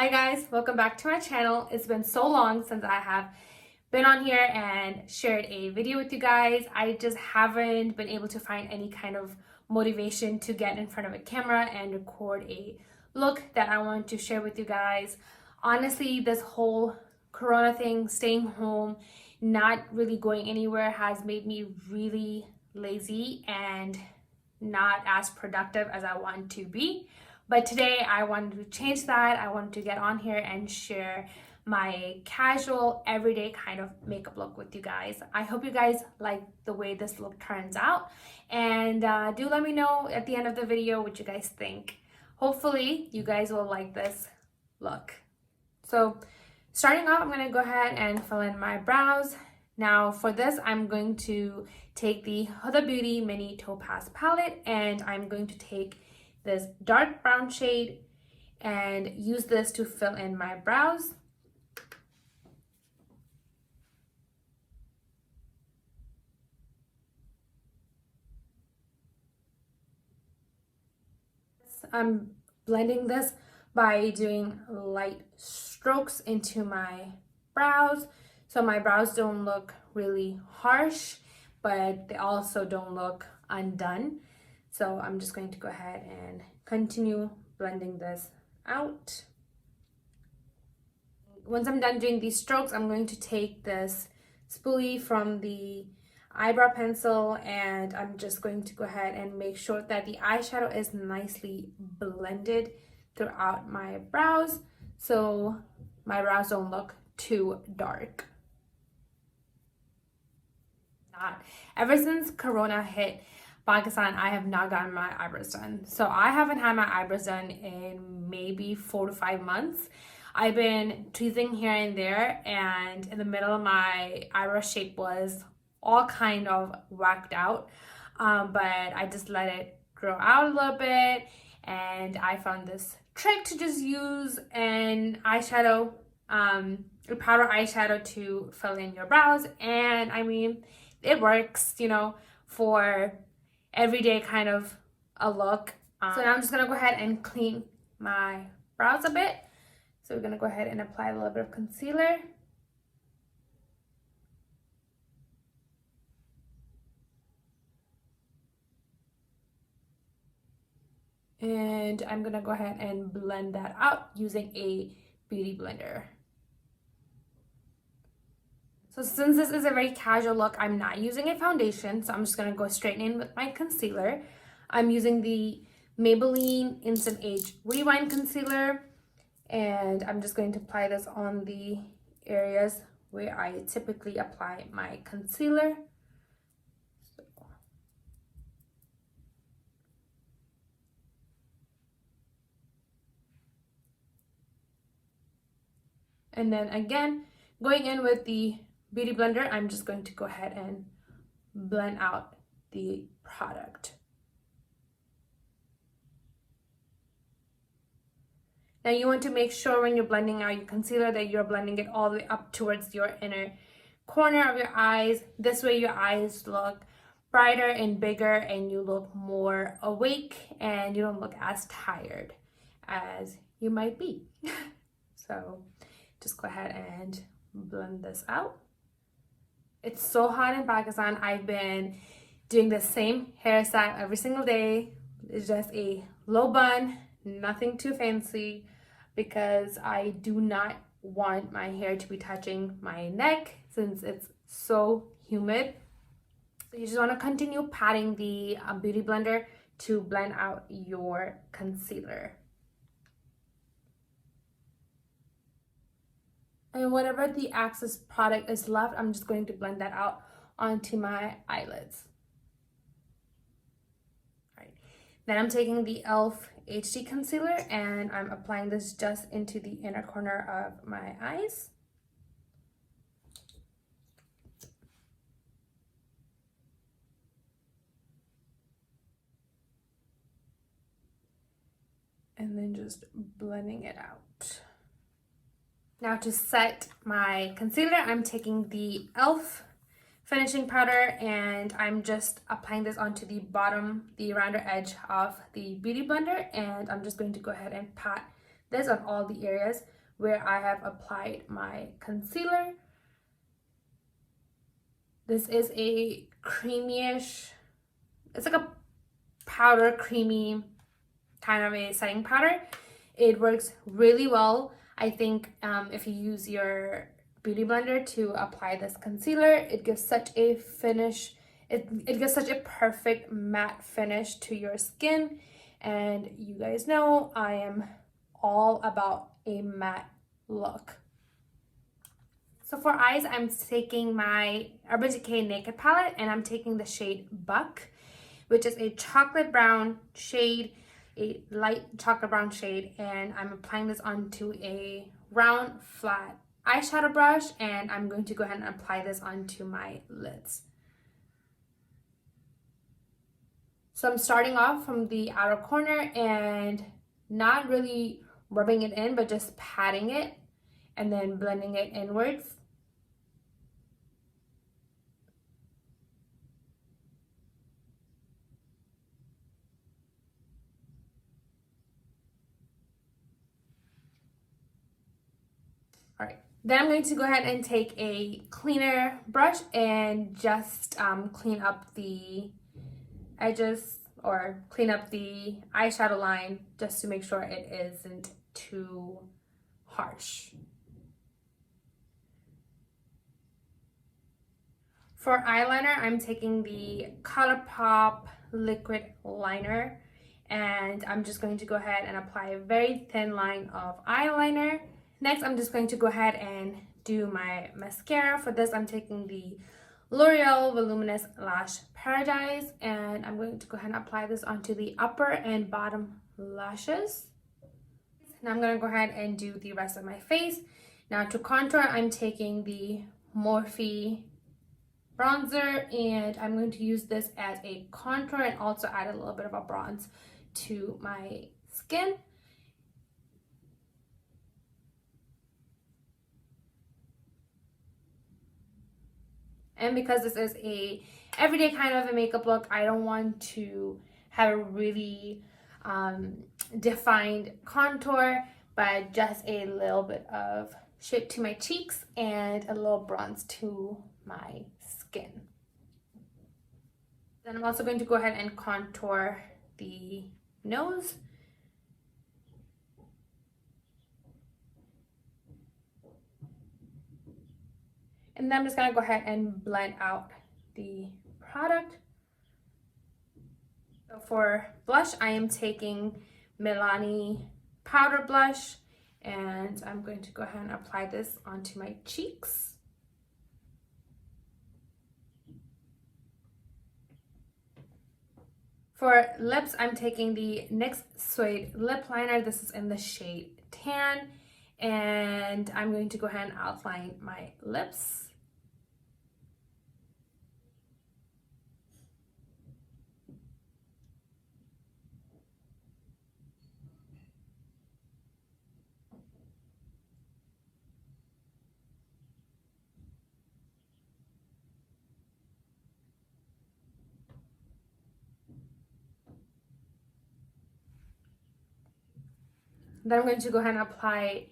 Hi guys, welcome back to my channel. It's been so long since I have been on here and shared a video with you guys. I just haven't been able to find any kind of motivation to get in front of a camera and record a look that I want to share with you guys. Honestly, this whole corona thing, staying home, not really going anywhere has made me really lazy and not as productive as I want to be. But today I wanted to change that. I wanted to get on here and share my casual, everyday kind of makeup look with you guys. I hope you guys like the way this look turns out. And do let me know at the end of the video what you guys think. Hopefully you guys will like this look. So starting off, I'm going to go ahead and fill in my brows. Now for this, I'm going to take the Huda Beauty Mini Topaz palette, and I'm going to take this dark brown shade and use this to fill in my brows. I'm blending this by doing light strokes into my brows, so my brows don't look really harsh, but they also don't look undone. So I'm just going to go ahead and continue blending this out. Once I'm done doing these strokes, I'm going to take this spoolie from the eyebrow pencil, and I'm just going to go ahead and make sure that the eyeshadow is nicely blended throughout my brows so my brows don't look too dark. Ever since Corona hit Pakistan, I have not gotten my eyebrows done. So I haven't had my eyebrows done in maybe 4 to 5 months. I've been tweezing here and there, and in the middle of my eyebrow shape was all kind of whacked out. But I just let it grow out a little bit, and I found this trick to just use an eyeshadow, a powder eyeshadow to fill in your brows. And I mean, it works, you know, for everyday kind of a look. So now I'm just gonna go ahead and clean my brows a bit. So we're gonna go ahead and apply a little bit of concealer. And I'm gonna go ahead and blend that out using a beauty blender. So since this is a very casual look, I'm not using a foundation, so I'm just going to go straight in with my concealer. I'm using the Maybelline Instant Age Rewind Concealer, and I'm just going to apply this on the areas where I typically apply my concealer. And then again, going in with the beauty blender, I'm just going to go ahead and blend out the product. Now you want to make sure when you're blending out your concealer that you're blending it all the way up towards your inner corner of your eyes. This way your eyes look brighter and bigger, and you look more awake, and you don't look as tired as you might be. So just go ahead and blend this out. It's so hot in Pakistan. I've been doing the same hairstyle every single day. It's just a low bun, nothing too fancy, because I do not want my hair to be touching my neck since it's so humid. So you just want to continue patting the beauty blender to blend out your concealer. And whatever the excess product is left, I'm just going to blend that out onto my eyelids. All right. Then I'm taking the e.l.f. HD concealer, and I'm applying this just into the inner corner of my eyes. And then just blending it out. Now to set my concealer, I'm taking the e.l.f. finishing powder, and I'm just applying this onto the bottom, the rounder edge of the beauty blender, and I'm just going to go ahead and pat this on all the areas where I have applied my concealer. This is a creamyish, it's like a powder creamy kind of a setting powder. It works really well. I think if you use your beauty blender to apply this concealer, it gives such a finish. It gives such a perfect matte finish to your skin. And you guys know I am all about a matte look. So for eyes, I'm taking my Urban Decay Naked palette, and I'm taking the shade Buck, which is a chocolate brown shade, a light chocolate brown shade, and I'm applying this onto a round flat eyeshadow brush, and I'm going to go ahead and apply this onto my lids. So I'm starting off from the outer corner and not really rubbing it in, but just patting it and then blending it inwards. All right, then I'm going to go ahead and take a cleaner brush and just clean up the edges or clean up the eyeshadow line just to make sure it isn't too harsh. For eyeliner, I'm taking the ColourPop liquid liner, and I'm just going to go ahead and apply a very thin line of eyeliner. Next, I'm just going to go ahead and do my mascara. For this, I'm taking the L'Oreal Voluminous Lash Paradise, and I'm going to go ahead and apply this onto the upper and bottom lashes. Now I'm going to go ahead and do the rest of my face. Now to contour, I'm taking the Morphe bronzer, and I'm going to use this as a contour and also add a little bit of a bronze to my skin. And because this is a everyday kind of a makeup look, I don't want to have a really defined contour, but just a little bit of shape to my cheeks and a little bronze to my skin. Then I'm also going to go ahead and contour the nose. And then I'm just going to go ahead and blend out the product. So for blush, I am taking Milani powder blush, and I'm going to go ahead and apply this onto my cheeks. For lips, I'm taking the NYX Suede Lipliner. This is in the shade Tan, and I'm going to go ahead and outline my lips. Then I'm going to go ahead and apply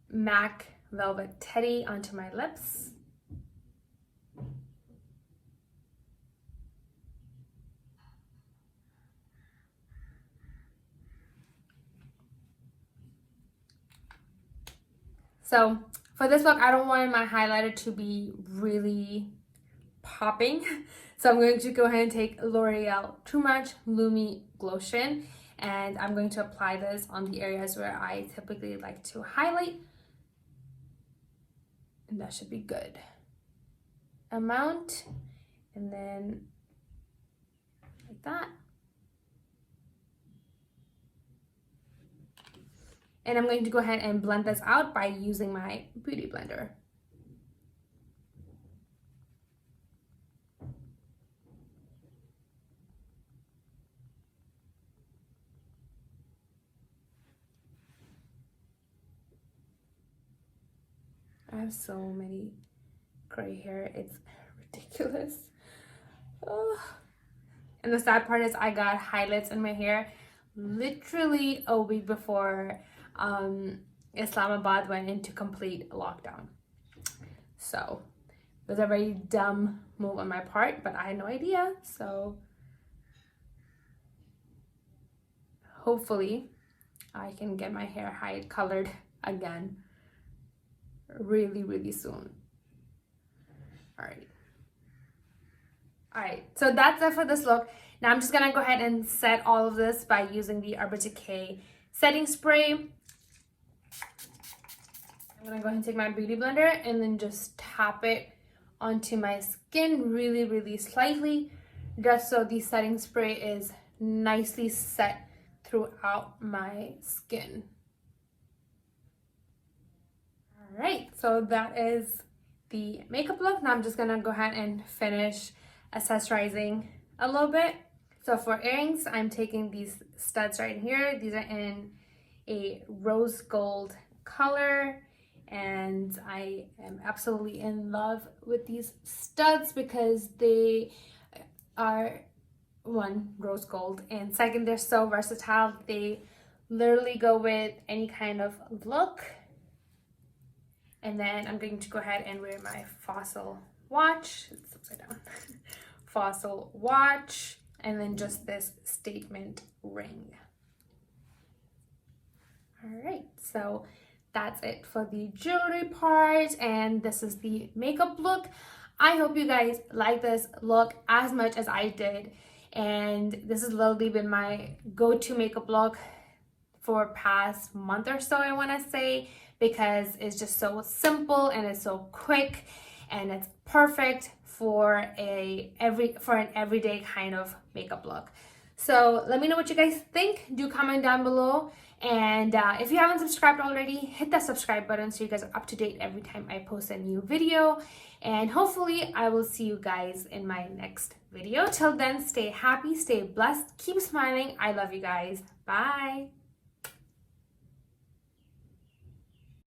MAC Velvet Teddy onto my lips. So for this look, I don't want my highlighter to be really popping. So I'm going to go ahead and take L'Oreal Trumatch Lumi Glowtion, and I'm going to apply this on the areas where I typically like to highlight. And that should be good amount. And then like that. And I'm going to go ahead and blend this out by using my beauty blender. I have so many gray hair, it's ridiculous. Oh. And the sad part is I got highlights in my hair literally a week before Islamabad went into complete lockdown. So it was a very dumb move on my part, but I had no idea. So hopefully I can get my hair colored again really soon. All right, so that's it for this look. Now I'm just gonna go ahead and set all of this by using the Urban Decay setting spray. I'm gonna go ahead and take my beauty blender and then just tap it onto my skin really slightly, just so the setting spray is nicely set throughout my skin. All right, so that is the makeup look. Now I'm just gonna go ahead and finish accessorizing a little bit. So for earrings, I'm taking these studs right here. These are in a rose gold color, and I am absolutely in love with these studs because they are, one, rose gold, and second, they're so versatile. They literally go with any kind of look. And then I'm going to go ahead and wear my fossil watch. It's upside down. Fossil watch, and then just this statement ring. All right, so that's it for the jewelry part, and this is the makeup look. I hope you guys like this look as much as I did, and this has literally been my go-to makeup look for past month or so, I want to say, because it's just so simple and it's so quick and it's perfect for an everyday kind of makeup look. So let me know what you guys think. Do comment down below, and if you haven't subscribed already, hit that subscribe button so you guys are up to date every time I post a new video. And hopefully I will see you guys in my next video. Till then, stay happy, stay blessed, keep smiling. I love you guys. Bye.